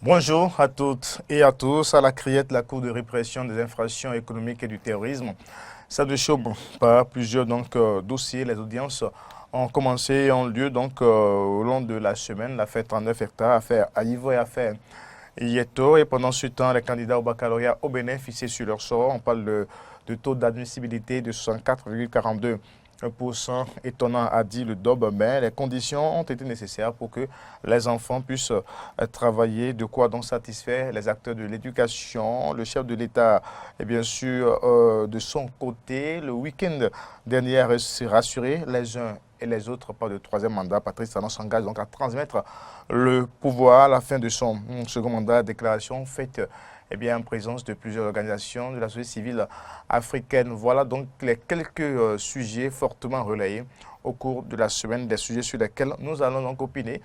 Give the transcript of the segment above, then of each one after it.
Bonjour à toutes et à tous. À la criette, la Cour de répression des infractions économiques et du terrorisme, ça de chaube par plusieurs dossiers. Les audiences ont commencé et ont lieu au long de la semaine. L'affaire 39 hectares, affaire Aïvo et affaire Yeto. Et pendant ce temps, les candidats au baccalauréat au Bénin fixés sur leur sort. On parle de taux d'admissibilité de 64,42%. Étonnant, a dit le DOB, mais les conditions ont été nécessaires pour que les enfants puissent travailler, de quoi donc satisfaire les acteurs de l'éducation. Le chef de l'État est bien sûr de son côté. Le week-end dernier a rassuré les uns et les autres par le troisième mandat. Patrice Talon s'engage donc à transmettre le pouvoir à la fin de son second mandat. Déclaration faite en présence de plusieurs organisations de la société civile africaine. Voilà donc les quelques sujets fortement relayés au cours de la semaine, des sujets sur lesquels nous allons donc opiner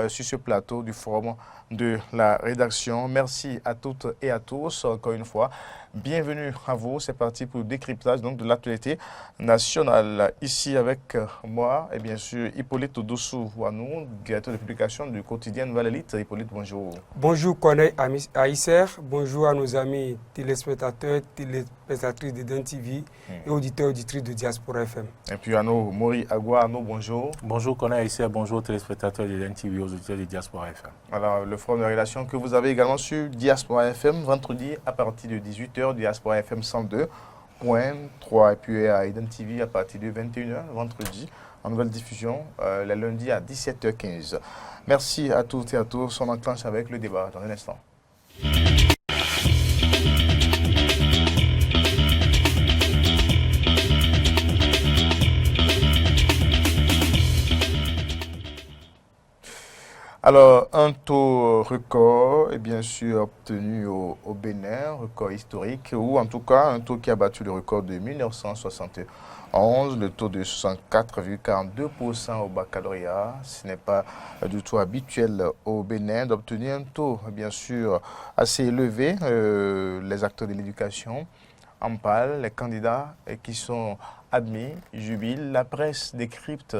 sur ce plateau du forum de la rédaction. Merci à toutes et à tous, encore une fois. Bienvenue à vous. C'est parti pour le décryptage donc, de l'actualité nationale. Ici avec moi, et bien sûr, Hippolyte Odossou-Wanou, directeur de publication du quotidien Nouvelle Élite. Hippolyte, bonjour. Bonjour, Corneille Aïsser. Bonjour à nos amis téléspectateurs, téléspectatrices de DEN TV et auditeurs et auditrices de Diaspora FM. Et puis à nous, Mori Agua, bonjour. Bonjour, Corneille Aïsser. Bonjour, téléspectateurs de DEN TV et aux auditeurs de Diaspora FM. Alors, le forum de relation que vous avez également sur Diaspora FM, vendredi à partir de 18h, Diaspora FM 102.3 et puis à Eden TV à partir de 21h, vendredi, en nouvelle diffusion, les lundis à 17h15. Merci à toutes et à tous. On enclenche avec le débat dans un instant. Alors, un taux record est bien sûr obtenu au Bénin, record historique, ou en tout cas un taux qui a battu le record de 1971, le taux de 64,42% au baccalauréat. Ce n'est pas du tout habituel au Bénin d'obtenir un taux bien sûr assez élevé. Les acteurs de l'éducation en parlent, les candidats qui sont admis jubilent, la presse décrypte.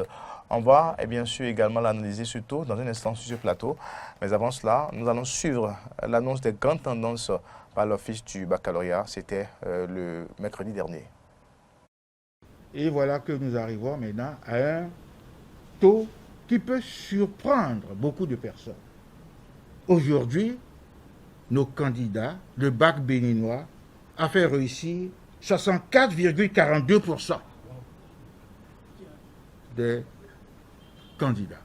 On va bien sûr également l'analyser ce taux dans un instant sur ce plateau. Mais avant cela, nous allons suivre l'annonce des grandes tendances par l'Office du baccalauréat. C'était le mercredi dernier. Et voilà que nous arrivons maintenant à un taux qui peut surprendre beaucoup de personnes. Aujourd'hui, nos candidats, le bac béninois, a fait réussir 64,42% des candidats.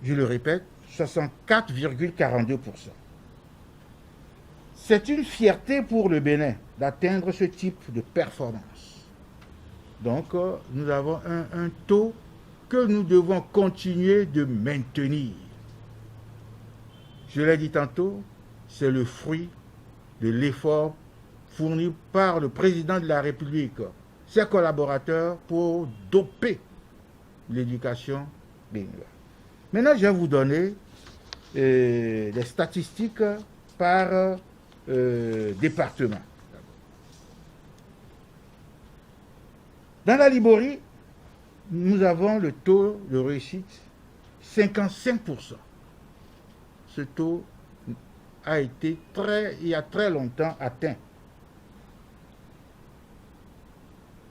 Je le répète, 64,42%. C'est une fierté pour le Bénin d'atteindre ce type de performance. Donc, nous avons un taux que nous devons continuer de maintenir. Je l'ai dit tantôt, c'est le fruit de l'effort fourni par le président de la République, ses collaborateurs, pour doper l'éducation béninoise. Maintenant, je vais vous donner les statistiques par département. Dans la Liborie, nous avons le taux de réussite 55%. Ce taux a été il y a très longtemps atteint.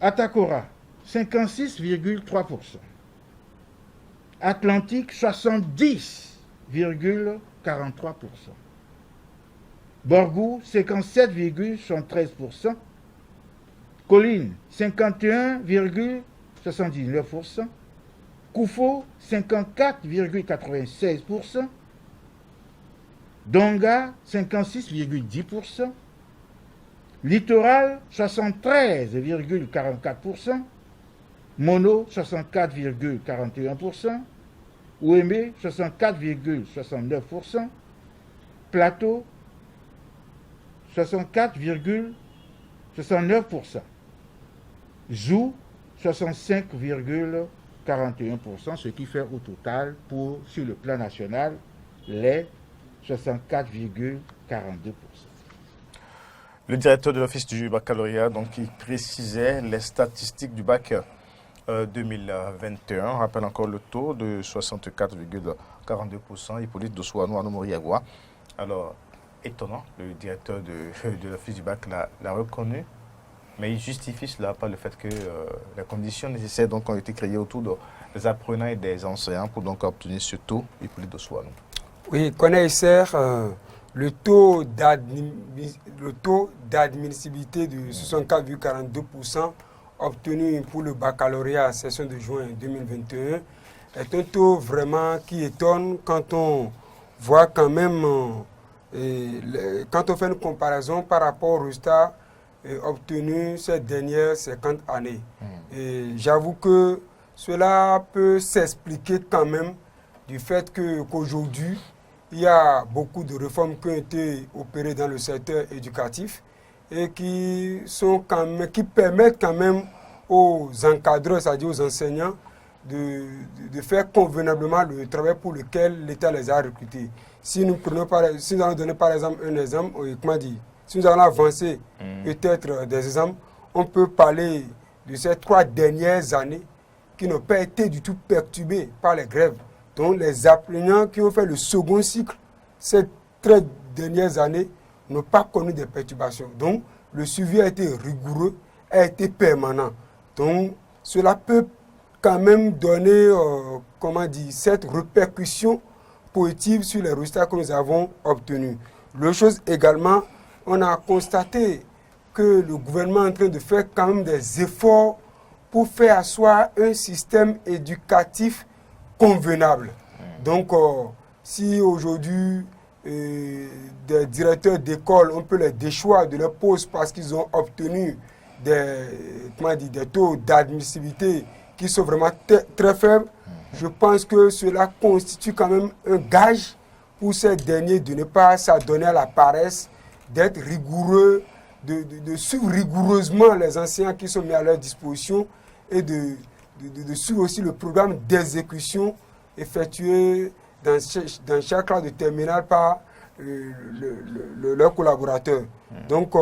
Atakora, 56,3%. Atlantique, 70,43%. Borgou, 57,73%. Colline, 51,79%. Koufo, 54,96%. Donga, 56,10%. Littoral, 73,44%. Mono, 64,41%. Ouémé, 64,69%. Plateau, 64,69%. Zou, 65,41%, ce qui fait au total, sur le plan national, les 64,42%. Le directeur de l'Office du baccalauréat, donc, qui précisait les statistiques du bac 2021, rappelle encore le taux de 64,42%. Hippolyte Odossou-Wanou, Mori Agua. Alors, étonnant, le directeur de l'Office du bac l'a reconnu, mais il justifie cela par le fait que les conditions nécessaires donc, ont été créées autour des apprenants et des enseignants pour donc obtenir ce taux Hippolyte Dossoano. Oui, connaissez le taux d'admissibilité de 64,42% obtenu pour le baccalauréat à session de juin 2021 est un taux vraiment qui étonne quand on voit quand même, quand on fait une comparaison par rapport au résultat obtenu ces dernières 50 années. Et j'avoue que cela peut s'expliquer quand même du fait qu'aujourd'hui, il y a beaucoup de réformes qui ont été opérées dans le secteur éducatif et qui permettent quand même aux encadreurs, c'est-à-dire aux enseignants, de faire convenablement le travail pour lequel l'État les a recrutés. Si nous allons donner par exemple un exemple, si nous allons avancer peut-être des exemples, on peut parler de ces 3 dernières années qui n'ont pas été du tout perturbées par les grèves. Donc les apprenants qui ont fait le second cycle ces 13 dernières années n'ont pas connu de perturbations. Donc le suivi a été rigoureux, a été permanent. Donc cela peut quand même donner cette répercussion positive sur les résultats que nous avons obtenus. L'autre chose également, on a constaté que le gouvernement est en train de faire quand même des efforts pour faire asseoir un système éducatif convenable. Donc, si aujourd'hui, des directeurs d'école, on peut les déchoir de leur poste parce qu'ils ont obtenu des taux d'admissibilité qui sont vraiment très faibles, je pense que cela constitue quand même un gage pour ces derniers de ne pas s'adonner à la paresse, d'être rigoureux, de suivre rigoureusement les enseignants qui sont mis à leur disposition et de suivre aussi le programme d'exécution effectué dans chaque classe de terminale par leurs collaborateurs. Donc,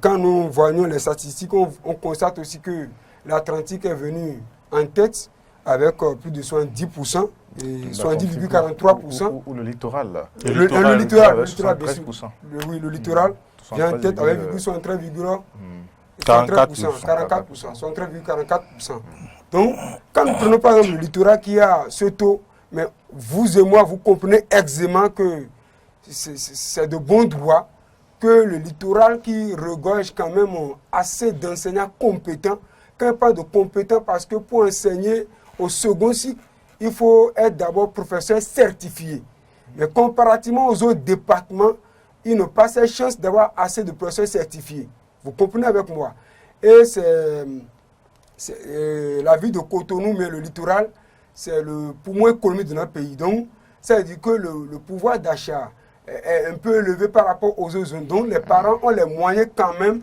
quand nous voyons les statistiques, on constate aussi que l'Atlantique est venu en tête avec plus de 70%, et 70,43%. Ou le littoral, là. Le littoral, bien sûr. 13%. Oui, le littoral vient en tête avec 73,44%. 73,44%. Donc, quand nous prenons par exemple le littoral qui a ce taux, mais vous et moi, vous comprenez aisément que c'est de bon droit que le littoral qui regorge quand même assez d'enseignants compétents, quand pas de compétents, parce que pour enseigner au second cycle, il faut être d'abord professeur certifié. Mais comparativement aux autres départements, ils n'ont pas cette chance d'avoir assez de professeurs certifiés. Vous comprenez avec moi? Et c'est la ville de Cotonou, mais le littoral, c'est le poumon économique de notre pays. Donc, ça veut dire que le pouvoir d'achat est un peu élevé par rapport aux autres zones. Donc, les parents ont les moyens quand même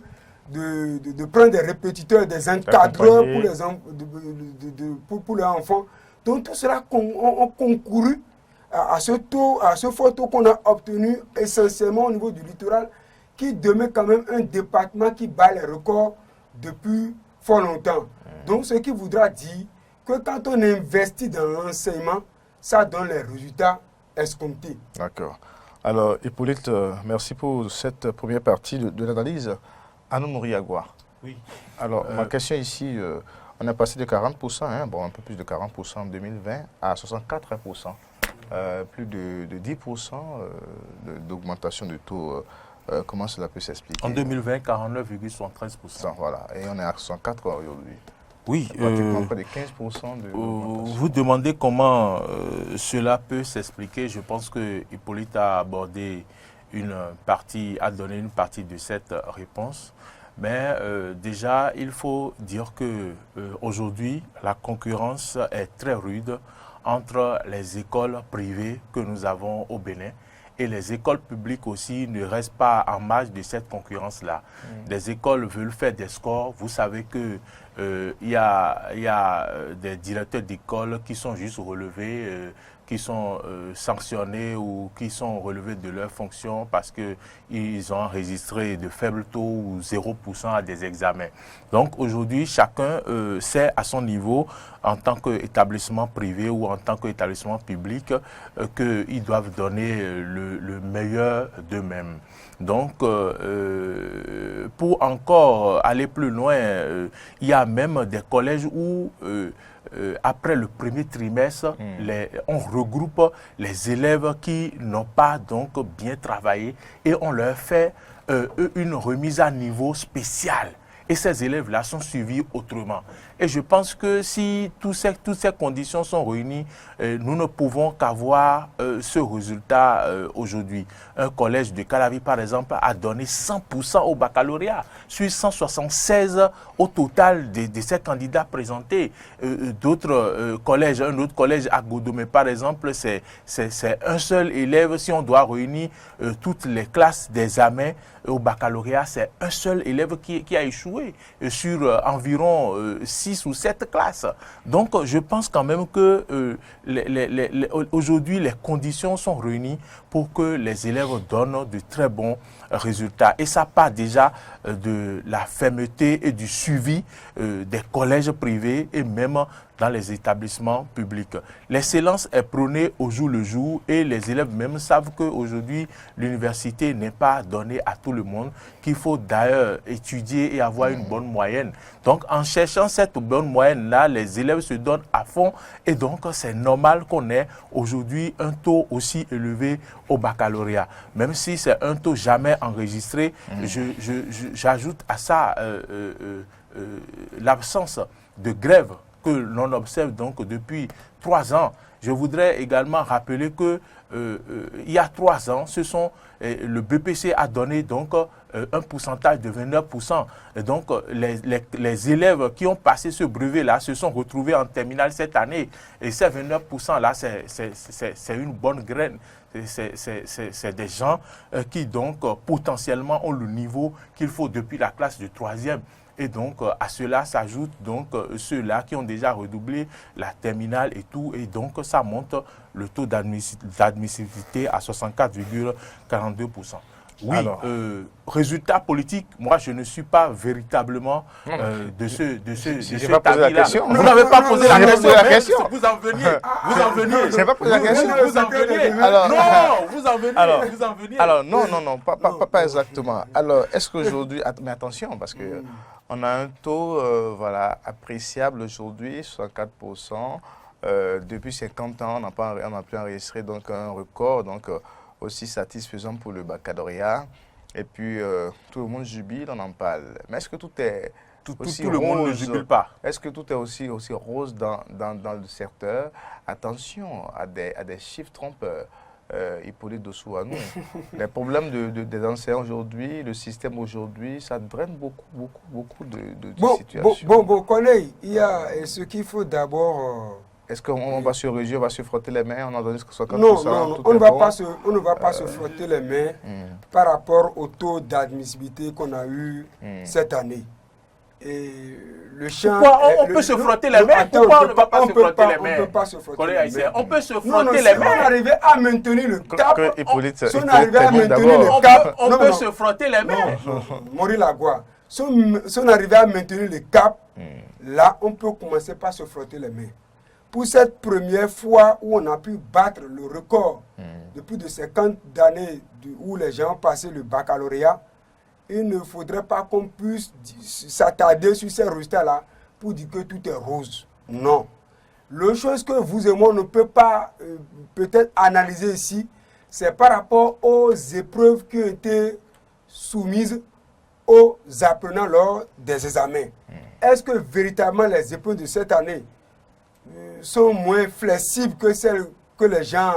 de prendre des répétiteurs, des encadreurs pour leurs enfants. Donc, tout cela ont concouru à ce fort taux qu'on a obtenu essentiellement au niveau du littoral, qui demeure quand même un département qui bat les records depuis fort longtemps. Donc, ce qui voudra dire que quand on investit dans l'enseignement, ça donne les résultats escomptés. D'accord. Alors, Hippolyte, merci pour cette première partie de l'analyse. Anou Mouriagua. Oui. Alors, ma question ici, on est passé de 40%, un peu plus de 40% en 2020, à 64%. Plus de 10% d'augmentation du taux. Comment cela peut s'expliquer? En 2020, 49,73%. Voilà, et on est à 64 aujourd'hui. Oui. Pratiquement près de 15% de vous demandez comment cela peut s'expliquer. Je pense que Hippolyte a abordé a donné une partie de cette réponse. Mais déjà, il faut dire que aujourd'hui, la concurrence est très rude entre les écoles privées que nous avons au Bénin et les écoles publiques aussi ne restent pas en marge de cette concurrence-là. Des écoles veulent faire des scores. Vous savez que il y a des directeurs d'école qui sont juste relevés qui sont sanctionnés ou qui sont relevés de leurs fonctions parce qu'ils ont enregistré de faibles taux ou 0% à des examens. Donc aujourd'hui, chacun sait à son niveau, en tant qu'établissement privé ou en tant qu'établissement public, qu'ils doivent donner le meilleur d'eux-mêmes. Donc, pour encore aller plus loin, il y a même des collèges où après le premier trimestre, on regroupe les élèves qui n'ont pas donc bien travaillé et on leur fait une remise à niveau spéciale. Et ces élèves-là sont suivis autrement. Et je pense que si toutes ces conditions sont réunies, nous ne pouvons qu'avoir ce résultat aujourd'hui. Un collège de Calavi, par exemple, a donné 100% au baccalauréat, sur 176 au total de ces candidats présentés. D'autres collèges, un autre collège à Godomé, par exemple, c'est un seul élève. Si on doit réunir toutes les classes d'examen au baccalauréat, c'est un seul élève qui a échoué sur environ 6 ou 7 classes. Donc, je pense quand même que aujourd'hui, les conditions sont réunies pour que les élèves donnent de très bons résultats. Et ça part déjà de la fermeté et du suivi des collèges privés et même dans les établissements publics. L'excellence est prônée au jour le jour et les élèves même savent qu'aujourd'hui, l'université n'est pas donnée à tout le monde, qu'il faut d'ailleurs étudier et avoir une bonne moyenne. Donc, en cherchant cette bonne moyenne-là, les élèves se donnent à fond et donc c'est normal qu'on ait aujourd'hui un taux aussi élevé au baccalauréat. Même si c'est un taux jamais enregistré, j'ajoute à ça l'absence de grève que l'on observe donc depuis 3 ans. Je voudrais également rappeler que il y a 3 ans, le BPC a donné donc un pourcentage de 29%. Et donc les élèves qui ont passé ce brevet-là se sont retrouvés en terminale cette année. Et ces 29%-là, c'est une bonne graine. C'est des gens qui donc potentiellement ont le niveau qu'il faut depuis la classe de 3e. Et donc, à cela s'ajoutent donc ceux-là qui ont déjà redoublé la terminale et tout. Et donc, ça monte le taux d'admissibilité à 64,42%. Oui, résultat politique, moi je ne suis pas véritablement de cet avis-là. Vous n'avez pas posé la question. Vous en veniez. Je n'ai pas posé la question. Vous en veniez. Non, vous en veniez. Alors, non, pas exactement. Alors, est-ce qu'aujourd'hui, mais attention, parce que on a un taux appréciable aujourd'hui, 64%. Depuis 50 ans, on n'a pu enregistrer donc un record aussi satisfaisant pour le baccalauréat. Et puis, tout le monde jubile, on en parle. Mais est-ce que tout est aussi tout le monde ne jubile pas? Est-ce que tout est aussi rose dans le secteur? Attention à des chiffres trompeurs. Hippolyte Dossouanou. Les problèmes des enseignants aujourd'hui, le système aujourd'hui, ça draine beaucoup de situations. Bon, collègues, il y a ce qu'il faut d'abord... Est-ce qu'on va se réjouir, on va se frotter les mains, on a donné 64%? Non, on ne va pas se frotter les mains par rapport au taux d'admissibilité qu'on a eu cette année. Et le champ... Pourquoi on peut se frotter les mains? Pourquoi on ne va pas se frotter les mains? On ne peut pas se frotter les mains. On peut se frotter les mains. Si on arrivait à maintenir le cap, on peut se frotter les mains. Maurice Lagua, si on arrivait à maintenir le cap, là, on peut commencer par se frotter les mains. Pour cette première fois où on a pu battre le record de plus de 50 années où les gens ont passé le baccalauréat, il ne faudrait pas qu'on puisse s'attarder sur ces résultats-là pour dire que tout est rose. Non. La chose que vous et moi ne peut pas peut-être analyser ici, c'est par rapport aux épreuves qui ont été soumises aux apprenants lors des examens. Est-ce que véritablement les épreuves de cette année sont moins flexibles que celles que les gens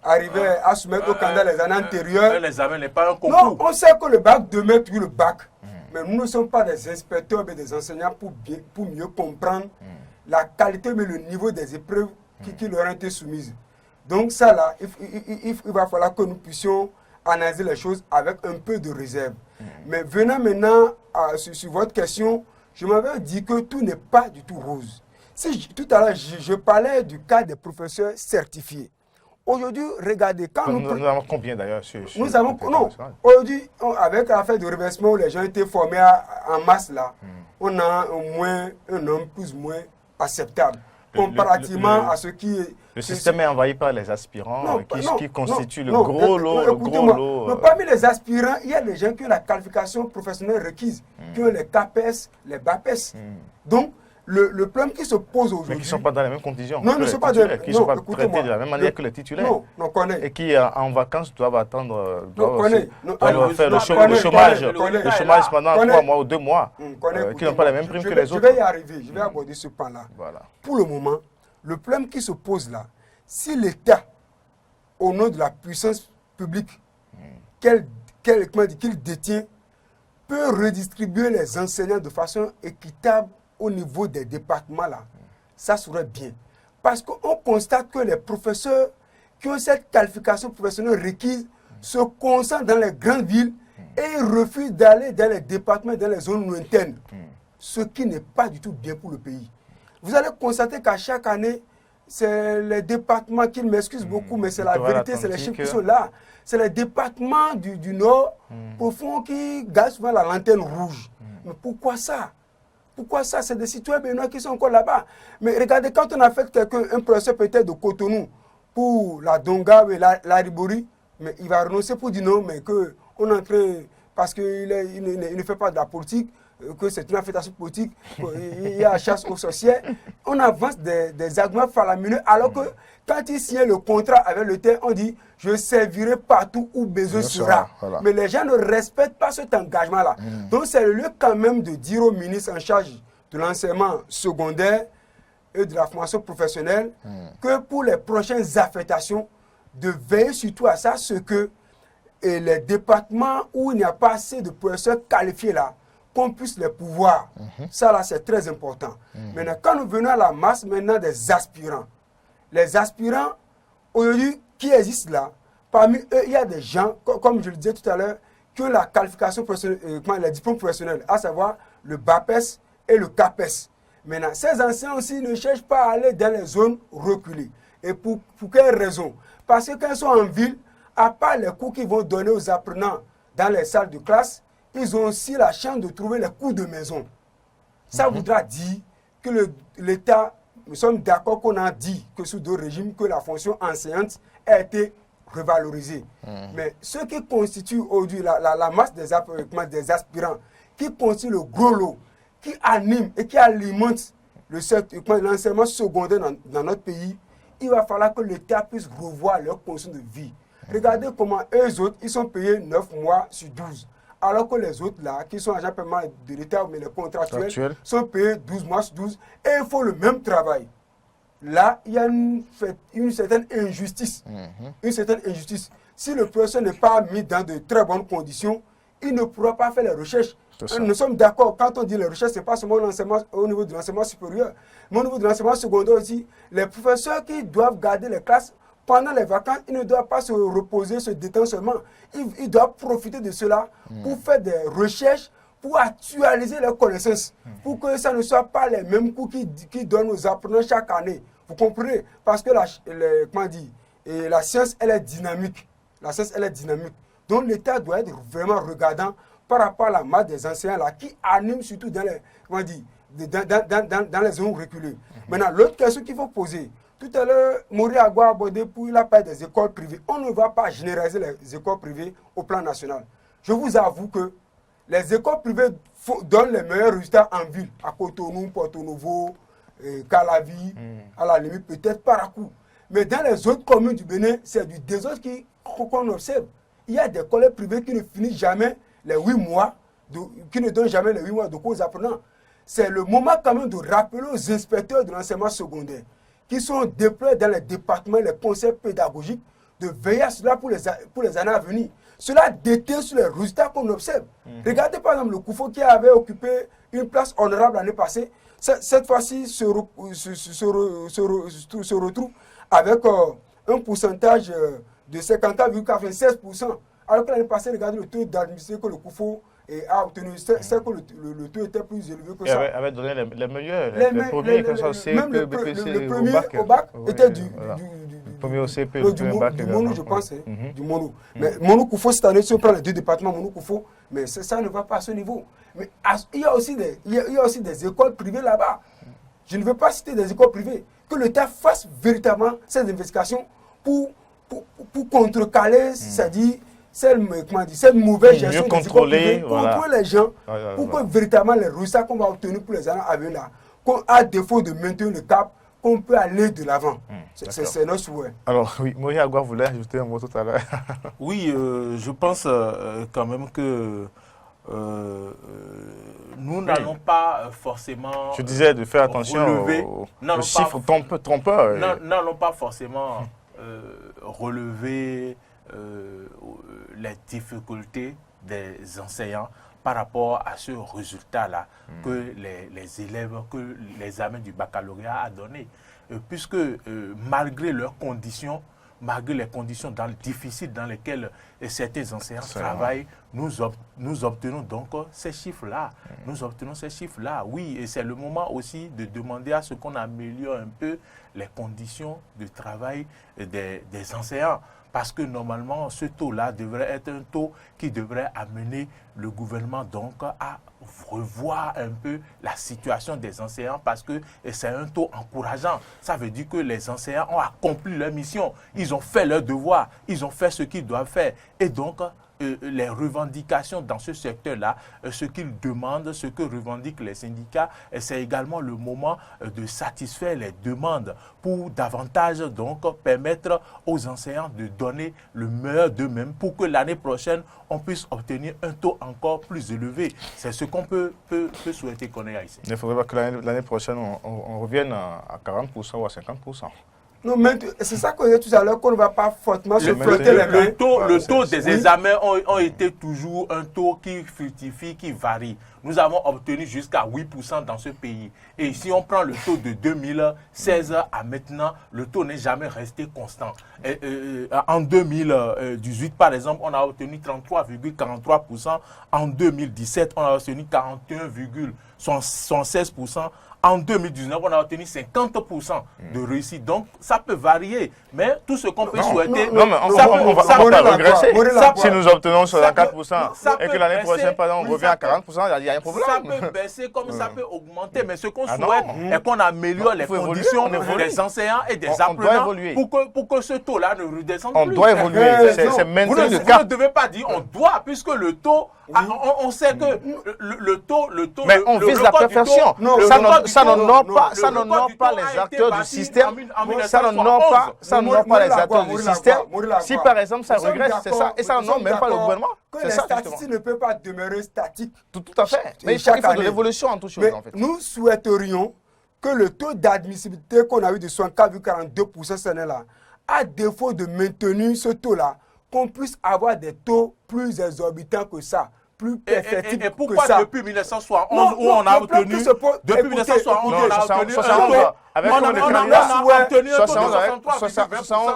arrivaient à soumettre au candidat les années antérieures? L'examen n'est pas un concours. Non, on sait que le bac demain est le bac. Mais nous ne sommes pas des inspecteurs mais des enseignants pour mieux comprendre la qualité mais le niveau des épreuves qui leur ont été soumises. Donc ça là, il va falloir que nous puissions analyser les choses avec un peu de réserve. Mais venant maintenant sur votre question, je m'avais dit que tout n'est pas du tout rose. Tout à l'heure, je parlais du cas des professeurs certifiés. Aujourd'hui, regardez, quand nous avons combien d'ailleurs nous avons, non, aujourd'hui, avec l'affaire de reversement où les gens étaient formés en masse là, on a au moins un nombre plus ou moins acceptable. Comparativement à ce qui est... Le système est envahi par les aspirants qui constituent le gros lot. Mais parmi les aspirants, il y a des gens qui ont la qualification professionnelle requise, qui ont les CAPES, les BAPES. Donc, le problème qui se pose aujourd'hui... Mais qui ne sont pas dans les mêmes conditions. Non, ne sont pas qui ne sont pas traités de la même manière que les titulaires. Non, on connaît. Et qui, en vacances, doivent attendre... doivent faire le chômage pendant 3 mois ou 2 mois, qui n'ont pas la même prime que les autres. Je vais y arriver, je vais aborder ce point-là. Voilà. Pour le moment, le problème qui se pose là, si l'État, au nom de la puissance publique qu'il détient, peut redistribuer les enseignants de façon équitable au niveau des départements là, ça serait bien. Parce qu'on constate que les professeurs qui ont cette qualification professionnelle requise se concentrent dans les grandes villes et ils refusent d'aller dans les départements, dans les zones lointaines. Ce qui n'est pas du tout bien pour le pays. Vous allez constater qu'à chaque année, c'est les départements qui m'excusent beaucoup, mais c'est la vérité, c'est les chiffres qui sont là. C'est les départements du Nord profond qui gardent souvent la lanterne rouge. Mais pourquoi ça? Pourquoi ça? C'est des citoyens béninois qui sont encore là-bas. Mais regardez, quand on affecte quelqu'un, un professeur peut-être de Cotonou, pour la Donga et la Ribori, mais il va renoncer pour dire non, mais qu'on est en train, parce qu'il ne fait pas de la politique, que c'est une affectation politique, il y a la chasse aux sorcières. On avance des arguments faramineux, alors que quand il signe le contrat avec le terre, on dit je servirai partout où besoin sera. Voilà. Mais les gens ne respectent pas cet engagement-là. Donc c'est le lieu quand même de dire au ministre en charge de l'enseignement secondaire et de la formation professionnelle que pour les prochaines affectations, de veiller surtout à ça, ce que les départements où il n'y a pas assez de professeurs qualifiés là, qu'on puisse les pouvoir. Ça là, c'est très important. Maintenant, quand nous venons à la masse maintenant des aspirants, les aspirants, aujourd'hui, qui existent là, parmi eux, il y a des gens, comme je le disais tout à l'heure, qui ont la qualification professionnelle, les diplômes professionnels, à savoir le BAPES et le CAPES. Maintenant, ces anciens aussi ne cherchent pas à aller dans les zones reculées. Et pour quelle raison? Parce que quand ils sont en ville, à part les cours qu'ils vont donner aux apprenants dans les salles de classe, ils ont aussi la chance de trouver les cours de maison. Ça voudra dire que l'État, nous sommes d'accord qu'on a dit que sous deux régimes, que la fonction enseignante a été revalorisée. Mais ce qui constitue aujourd'hui la masse des aspirants, qui constitue le gros lot, qui anime et qui alimente l'enseignement secondaire dans notre pays, il va falloir que l'État puisse revoir leurs conditions de vie. Regardez comment eux autres, ils sont payés 9 mois sur 12. Alors que les autres là, qui sont agents paiement de l'État, mais les contractuels, sont payés 12 mois sur 12 et ils font le même travail. Là, il y a une certaine injustice. Une certaine injustice. Si le professeur n'est pas mis dans de très bonnes conditions, il ne pourra pas faire les recherches. Nous sommes d'accord, quand on dit les recherches, ce n'est pas seulement au niveau de l'enseignement supérieur, mais au niveau de l'enseignement secondaire aussi. Les professeurs qui doivent garder les classes pendant les vacances, ils ne doivent pas se reposer, se détendre seulement. Ils doivent profiter de cela pour faire des recherches, pour actualiser leurs connaissances, pour que ça ne soit pas les mêmes cours qui donnent aux apprenants chaque année. Vous comprenez? Parce que la science, elle est dynamique. La science, elle est dynamique. Donc l'État doit être vraiment regardant par rapport à la masse des enseignants là, qui animent surtout dans les zones reculées. Maintenant, l'autre question qu'il faut poser, tout à l'heure, Mori Agua a abordé pour la part des écoles privées. On ne va pas généraliser les écoles privées au plan national. Je vous avoue que les écoles privées donnent les meilleurs résultats en ville, à Cotonou, Porto Novo, Calavi, à la limite peut-être Parakou. Mais dans les autres communes du Bénin, c'est du désordre qu'on observe. Il y a des collèges privés qui ne finissent jamais les 8 mois, qui ne donnent jamais les 8 mois de cours aux apprenants. C'est le moment quand même de rappeler aux inspecteurs de l'enseignement secondaire qui sont déployés dans les départements, les conseils pédagogiques, de veiller à cela pour les années à venir. Cela déteint sur les résultats qu'on observe. Regardez par exemple le Koufo qui avait occupé une place honorable l'année passée. Cette fois-ci se retrouve avec un pourcentage de 54,96%. Alors que l'année passée, regardez le taux d'admission que le Koufo et a obtenu, c'est que le taux était plus élevé que et ça. avait donné les meilleurs, Les premiers, que ce soit même CP, BPC, le premier au bac était du premier au CP, du bac Mono, je pense, du Mono. Mais Mono Koufo, cette année, si on prend les deux départements Mono Koufo, mais ça ne va pas à ce niveau. Mais il y a aussi des écoles privées là-bas. Je ne veux pas citer des écoles privées. Que l'État fasse véritablement ces investigations pour contrecaler, c'est-à-dire cette mauvaise gestion des écoles privées, contrôler les gens, pour que véritablement les résultats qu'on va obtenir pour les années à venir là, à défaut de maintenir le cap, qu'on peut aller de l'avant. C'est notre souhait. Alors, oui, Moïse Agua voulait ajouter un mot tout à l'heure. Oui, je pense quand même que nous n'allons pas forcément... Je disais de faire attention aux chiffres trompeurs. N'allons pas forcément relever les difficultés des enseignants par rapport à ce résultat-là que les élèves, que l'examen du baccalauréat a donné. Puisque malgré leurs conditions, malgré les conditions difficiles dans lesquelles certains enseignants travaillent, nous obtenons donc ces chiffres-là. Nous obtenons ces chiffres-là, oui, et c'est le moment aussi de demander à ce qu'on améliore un peu les conditions de travail des enseignants. Parce que normalement, ce taux-là devrait être un taux qui devrait amener le gouvernement donc à revoir un peu la situation des enseignants parce que c'est un taux encourageant. Ça veut dire que les enseignants ont accompli leur mission, ils ont fait leur devoir, ils ont fait ce qu'ils doivent faire. Et donc, les revendications dans ce secteur-là, ce qu'ils demandent, ce que revendiquent les syndicats, c'est également le moment de satisfaire les demandes pour davantage donc permettre aux enseignants de donner le meilleur d'eux-mêmes pour que l'année prochaine, on puisse obtenir un taux encore plus élevé. C'est ce qu'on peut souhaiter qu'on ait ici. Il ne faudrait pas que l'année prochaine, on revienne à 40% ou à 50%. Non, mais c'est ça que j'ai dit tout à l'heure, qu'on ne va pas fortement se frotter les mains. Le taux des examens ont été toujours un taux qui fructifie, qui varie. Nous avons obtenu jusqu'à 8% dans ce pays. Et si on prend le taux de 2016 à maintenant, le taux n'est jamais resté constant. En 2018, par exemple, on a obtenu 33,43%. En 2017, on a obtenu 41,76%. En 2019, on a obtenu 50% de réussite. Donc, ça peut varier. Mais tout ce qu'on peut souhaiter... Non, mais on va regresser. Si nous obtenons 64% et que l'année prochaine, par exemple, on revient à 40%, il y a un problème. Ça peut baisser comme ça peut augmenter. Mais ce qu'on souhaite est qu'on améliore les conditions des enseignants et des apprenants pour que ce taux-là ne redescende plus. On doit évoluer. C'est maintenir le cap. Vous ne devez pas dire on doit, puisque le taux... On sait que le taux... Mais on vise la perfection. Ça n'honore pas les acteurs du système. Ça n'honore pas les acteurs du système. Si par exemple ça regresse, c'est ça. Et ça n'honore même pas le gouvernement. Que les statistiques ne peuvent pas demeurer statiques. Tout à fait. Mais il faut de l'évolution en tout chose. Nous souhaiterions que le taux d'admissibilité qu'on a eu de 64,42% cette année-là, à défaut de maintenir ce taux-là, qu'on puisse avoir des taux plus exorbitants que ça. Plus perfectible et pourquoi que ça. Depuis 1971 où on a obtenu depuis 1971 on a obtenu avec combien de candidats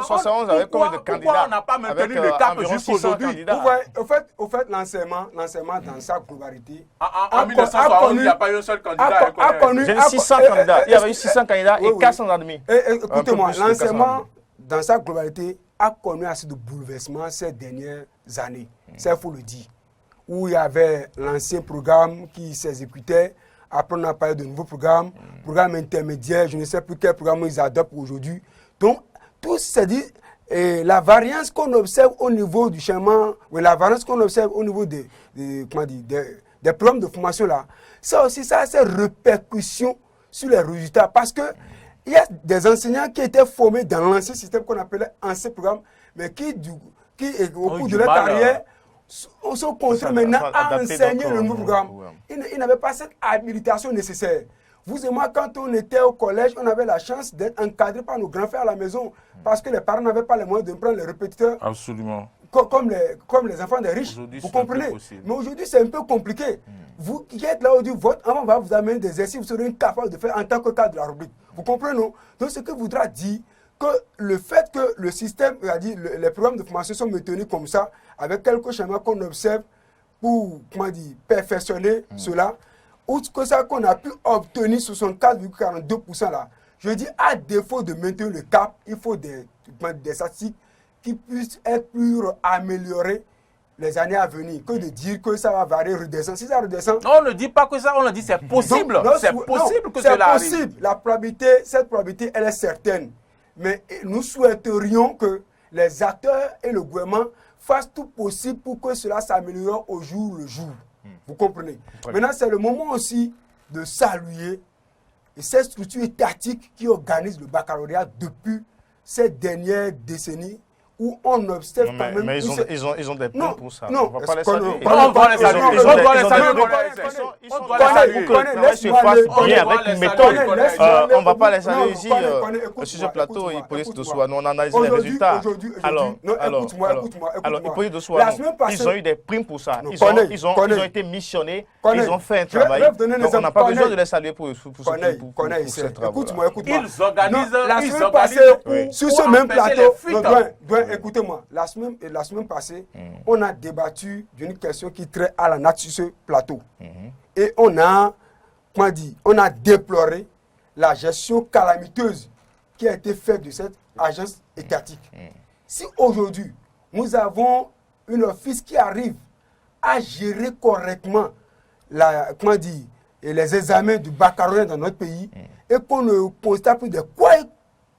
71 avec combien de candidats? Pourquoi on n'a pas maintenu le cap jusqu'aujourd'hui? Au fait, l'enseignement dans sa globalité. En 1971, il n'y a pas eu un seul candidat. J'ai eu 600 candidats. Il y avait eu 600 candidats et 400 admis. Écoutez-moi, l'enseignement dans sa globalité a connu assez de bouleversements ces dernières années. Ça, il faut le dire. Où il y avait l'ancien programme qui s'exécutait. Après, on a parlé de nouveaux programmes, programmes intermédiaires, je ne sais plus quel programme ils adoptent aujourd'hui. Donc, tout c'est dit, la variance qu'on observe au niveau du changement, ou la variance qu'on observe au niveau des programmes de formation là, ça aussi, ça a ses répercussions sur les résultats. Parce que il y a des enseignants qui étaient formés dans l'ancien système qu'on appelait ancien programme, mais qui au cours de leur carrière, sont contraints maintenant à enseigner le nouveau programme. Ils n'avaient pas cette habilitation nécessaire. Vous et moi, quand on était au collège, on avait la chance d'être encadré par nos grands frères à la maison parce que les parents n'avaient pas les moyens de prendre les répétiteurs. Absolument. Comme les enfants des riches. Vous comprenez? Mais aujourd'hui, c'est un peu compliqué. Vous qui êtes là aujourd'hui, votre enfant va vous amener des exercices, vous serez incapable de faire en tant que cadre de la rubrique. Vous comprenez, non? Donc, ce que voudra dire que le fait que le système, les programmes de formation sont maintenus comme ça, avec quelques schémas qu'on observe, pour, comment dire, perfectionner cela, outre que ça qu'on a pu obtenir 64,42% là, je dis à défaut de maintenir le cap, il faut des statistiques qui puissent être plus améliorées les années à venir, que de dire que ça va varier, redescendre. Si ça redescend... Non, on ne dit pas que ça, on a dit c'est possible. C'est possible que cela arrive. C'est possible. La probabilité, cette probabilité, elle est certaine. Mais nous souhaiterions que les acteurs et le gouvernement fassent tout possible pour que cela s'améliore au jour le jour. Vous comprenez? Maintenant, c'est le moment aussi de saluer cette structure étatique qui organise le baccalauréat depuis ces dernières décennies où on observe quand même... Mais ils ont des plans pour ça. Non, on ne va pas les saluer. On doit les saluer. On doit les saluer. On doit les saluer. Pour que le travail se fasse bien avec une méthode. On ne va pas les saluer ici sur ce plateau. Hippolyte Dossoua, nous on analyse les résultats. Alors, Hippolyte Dossoua, ils ont eu des primes pour ça. Ils ont été missionnés. Ils ont fait un travail. Donc on n'a pas besoin de les saluer pour ce travail. Écoute-moi. Ils organisent. La semaine passée, sur ce même plateau, écoutez-moi, la semaine passée, on a débattu d'une question qui traite à la nature sur ce plateau. Et on a déploré la gestion calamiteuse qui a été faite de cette agence étatique. Si aujourd'hui, nous avons un office qui arrive à gérer correctement les examens du baccalauréat dans notre pays et qu'on ne constate plus de quoi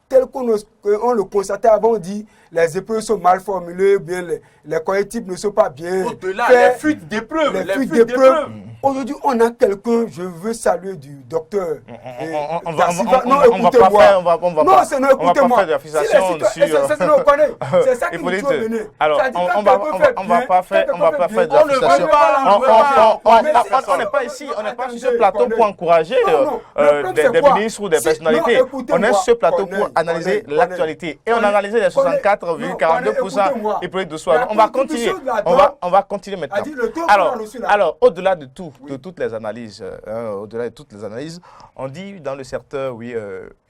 tel qu'on le constatait avant, on dit les épreuves sont mal formulées, bien les correctifs ne sont pas bien. Au-delà, les fuites d'épreuves. Aujourd'hui, on a quelqu'un, je veux saluer du docteur. On va pas faire de l'affisation sur... C'est ça qui nous doit mener. Alors, on va pas faire de l'affisation. On n'est pas ici, on n'est pas sur ce plateau pour encourager des ministres ou des personnalités. On est sur ce plateau pour analyser l'actualité. Et on a analysé les 64,42% Hippolyte Dossoua. On va continuer maintenant. Alors, au-delà de toutes les analyses, on dit dans le secteur, oui,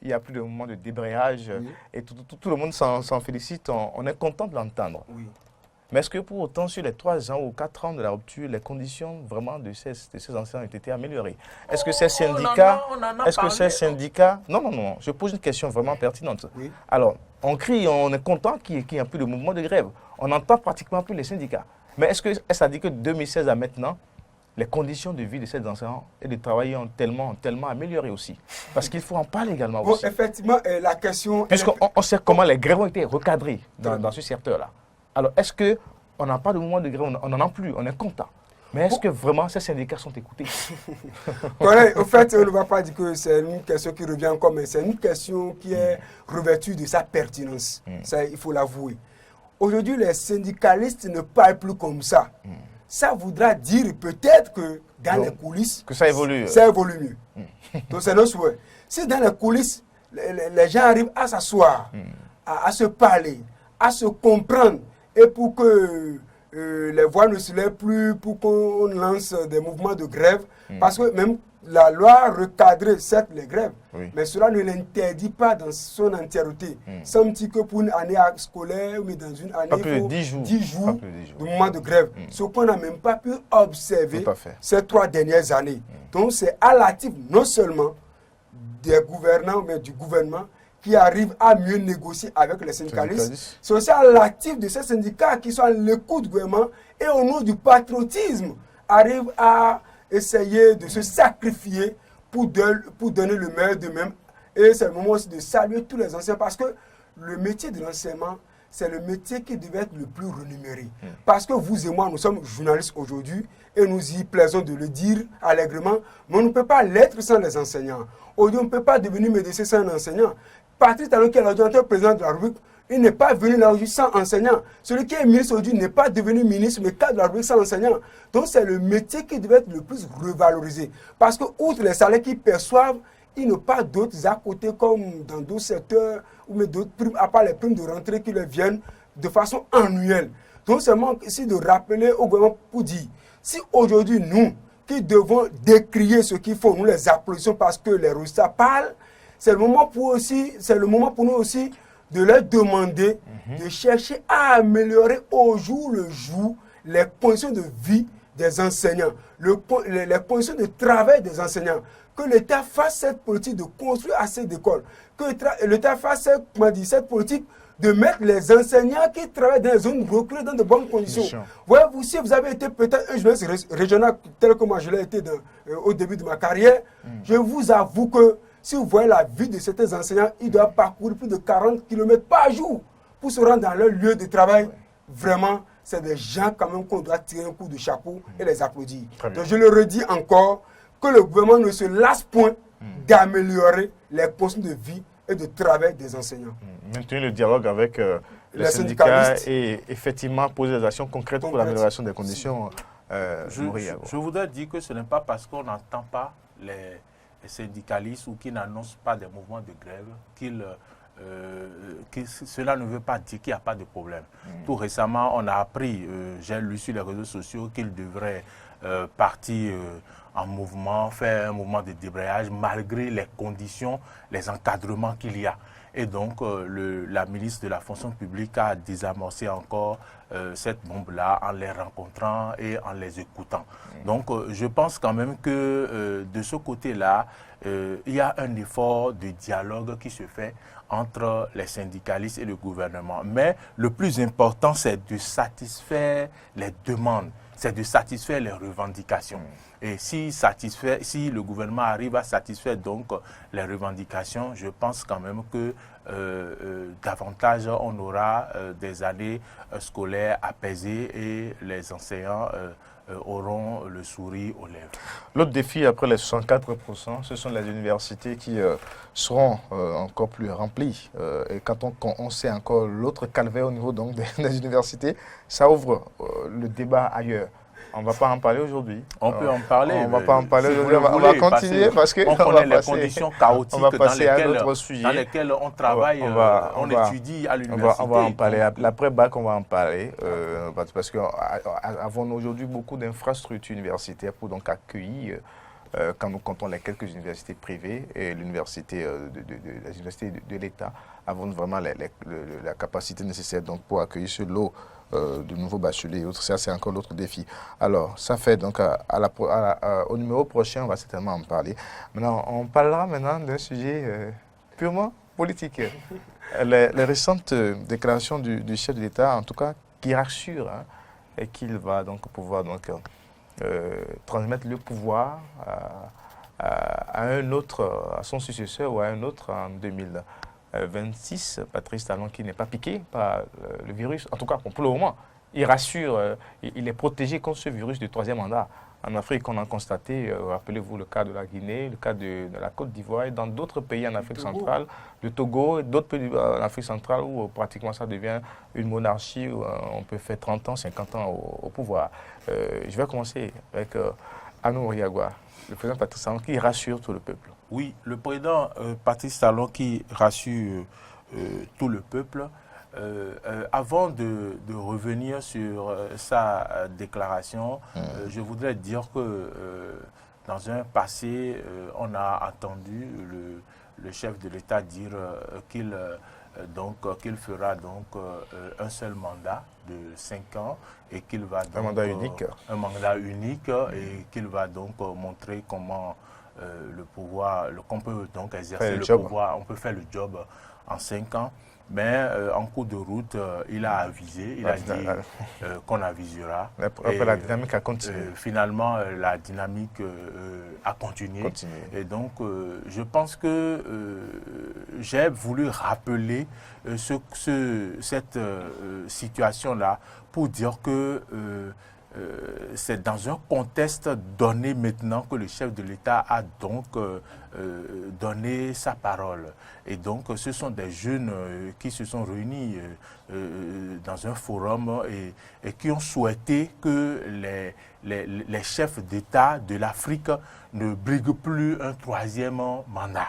il n'y a plus de moment de débrayage et tout le monde s'en félicite. On est content de l'entendre. Oui. Mais est-ce que pour autant, sur les 3 ans ou 4 ans de la rupture, les conditions vraiment de ces enseignants ont été améliorées? Est-ce que ces syndicats... Non, je pose une question vraiment pertinente. Oui. Alors, on crie, on est content qu'il n'y ait plus de mouvement de grève. On n'entend pratiquement plus les syndicats. Mais est-ce que ça dit que de 2016 à maintenant, les conditions de vie de ces enseignants et de travail ont tellement amélioré aussi? Parce qu'il faut en parler également aussi. Effectivement, la question... Puisqu'on sait comment les grèves ont été recadrées dans ce secteur-là. Alors, est-ce qu'on n'a pas de mouvement de grève? On n'en a plus, on est content. Mais est-ce que vraiment ces syndicats sont écoutés? Au fait, on ne va pas dire que c'est une question qui revient encore, mais c'est une question qui est revêtue de sa pertinence. Ça, il faut l'avouer. Aujourd'hui, les syndicalistes ne parlent plus comme ça. Ça voudra dire peut-être que dans les coulisses... Que ça évolue. Ça évolue mieux. Donc, c'est notre souhait. Si dans les coulisses, les gens arrivent à s'asseoir, à se parler, à se comprendre, et pour que les voix ne se lèvent plus, pour qu'on lance des mouvements de grève, parce que même la loi recadre certes les grèves, mais cela ne l'interdit pas dans son entièreté. Sans dire que pour une année scolaire, mais dans une année, il faut 10 jours de mouvement de grève. Ce qu'on n'a même pas pu observer ces 3 dernières années. Donc c'est à l'actif non seulement des gouvernants, mais du gouvernement, qui arrivent à mieux négocier avec les syndicalistes. C'est aussi à l'actif de ces syndicats qui sont à l'écoute du gouvernement et au nom du patriotisme arrivent à essayer de se sacrifier pour donner le meilleur d'eux-mêmes. Et c'est le moment aussi de saluer tous les enseignants parce que le métier de l'enseignement, c'est le métier qui devait être le plus rémunéré. Parce que vous et moi, nous sommes journalistes aujourd'hui et nous y plaisons de le dire allègrement, mais on ne peut pas l'être sans les enseignants. Aujourd'hui, on ne peut pas devenir médecin sans un enseignant. Patrick Talon, qui est l'ordinateur président de la République, il n'est pas venu là aujourd'hui sans enseignant. Celui qui est ministre aujourd'hui n'est pas devenu ministre, mais cadre de la République sans enseignant. Donc c'est le métier qui devait être le plus revalorisé. Parce que, outre les salaires qu'ils perçoivent, ils n'ont pas d'autres à côté comme dans d'autres secteurs, ou d'autres primes, à part les primes de rentrée qui leur viennent de façon annuelle. Donc c'est moi ici de rappeler au gouvernement pour dire, si aujourd'hui nous, qui devons décrier ce qu'il faut, nous les applaudissons parce que les résultats parlent, c'est le moment pour nous aussi de leur demander de chercher à améliorer au jour le jour les conditions de vie des enseignants, les conditions de travail des enseignants, que l'État fasse cette politique de construire assez d'écoles, que l'État fasse cette politique de mettre les enseignants qui travaillent dans les zones reculées dans de bonnes conditions. Voyez-vous, si vous avez été peut-être un journaliste régional tel que moi je l'ai été au début de ma carrière, je vous avoue que si vous voyez la vie de certains enseignants, ils doivent parcourir plus de 40 km par jour pour se rendre dans leur lieu de travail. Vraiment, c'est des gens quand même qu'on doit tirer un coup de chapeau et les applaudir. Donc je le redis encore, que le gouvernement ne se lasse point d'améliorer les conditions de vie et de travail des enseignants. Maintenir le dialogue avec les syndicats et effectivement poser des actions concrètes pour l'amélioration des conditions. Je voudrais dire que ce n'est pas parce qu'on n'entend pas les syndicalistes ou qu'ils n'annoncent pas des mouvements de grève que cela ne veut pas dire qu'il n'y a pas de problème. Tout récemment, on a appris, j'ai lu sur les réseaux sociaux qu'ils devraient partir en mouvement, faire un mouvement de débrayage malgré les conditions, les encadrements qu'il y a. Et donc, la ministre de la fonction publique a désamorcé encore cette bombe-là en les rencontrant et en les écoutant. Donc, je pense quand même que de ce côté-là, il y a un effort de dialogue qui se fait entre les syndicalistes et le gouvernement. Mais le plus important, c'est de satisfaire les demandes, c'est de satisfaire les revendications. Et si le gouvernement arrive à satisfaire donc les revendications, je pense quand même que davantage on aura des années scolaires apaisées et les enseignants auront le sourire aux lèvres. L'autre défi après les 64%, ce sont les universités qui seront encore plus remplies. Et quand on sait encore l'autre calvaire au niveau donc, des universités, ça ouvre le débat ailleurs. On ne va pas en parler aujourd'hui. On peut en parler. On ne va pas en parler aujourd'hui. On va continuer parce que on connaît les conditions chaotiques dans lesquelles on travaille, on étudie à l'université. On va en parler. L'après-bac, on va en parler. Parce qu'avons aujourd'hui beaucoup d'infrastructures universitaires pour donc accueillir, quand nous comptons les quelques universités privées et les universités de l'État, avons vraiment la capacité nécessaire donc, pour accueillir ce lot de nouveaux bacheliers et autres. Ça, c'est encore l'autre défi. Alors, ça fait donc, au numéro prochain, on va certainement en parler. Maintenant, on parlera maintenant d'un sujet purement politique. Les récentes déclarations du chef de l'État, en tout cas, qui rassure et qu'il va donc pouvoir donc, transmettre le pouvoir à un autre, à son successeur ou à un autre en 2026, Patrice Talon qui n'est pas piqué par le virus, en tout cas pour le moment, il rassure, il est protégé contre ce virus du troisième mandat. En Afrique, on a constaté, rappelez-vous le cas de la Guinée, le cas de la Côte d'Ivoire et dans d'autres pays en Afrique centrale, le Togo et d'autres pays en Afrique centrale où pratiquement ça devient une monarchie où on peut faire 30 ans, 50 ans au pouvoir. Je vais commencer avec Anou Riagua, le président Patrice Talon qui rassure tout le peuple. Oui, le président Patrice Talon qui rassure tout le peuple. Avant de revenir sur sa déclaration, je voudrais dire que dans un passé, on a entendu le chef de l'État dire qu'il fera donc un seul mandat de 5 ans et qu'il va donc, un mandat unique. Un mandat unique et qu'il va donc montrer comment le pouvoir, qu'on peut donc exercer le pouvoir, on peut faire le job en 5 ans. Mais en cours de route, il a avisé, il a dit qu'on avisera. Après, la dynamique a continué. Finalement, la dynamique a continué. Et donc, je pense que j'ai voulu rappeler cette situation-là pour dire que c'est dans un contexte donné maintenant que le chef de l'État a donc donné sa parole. Et donc, ce sont des jeunes qui se sont réunis dans un forum et qui ont souhaité que les chefs d'État de l'Afrique ne briguent plus un troisième mandat.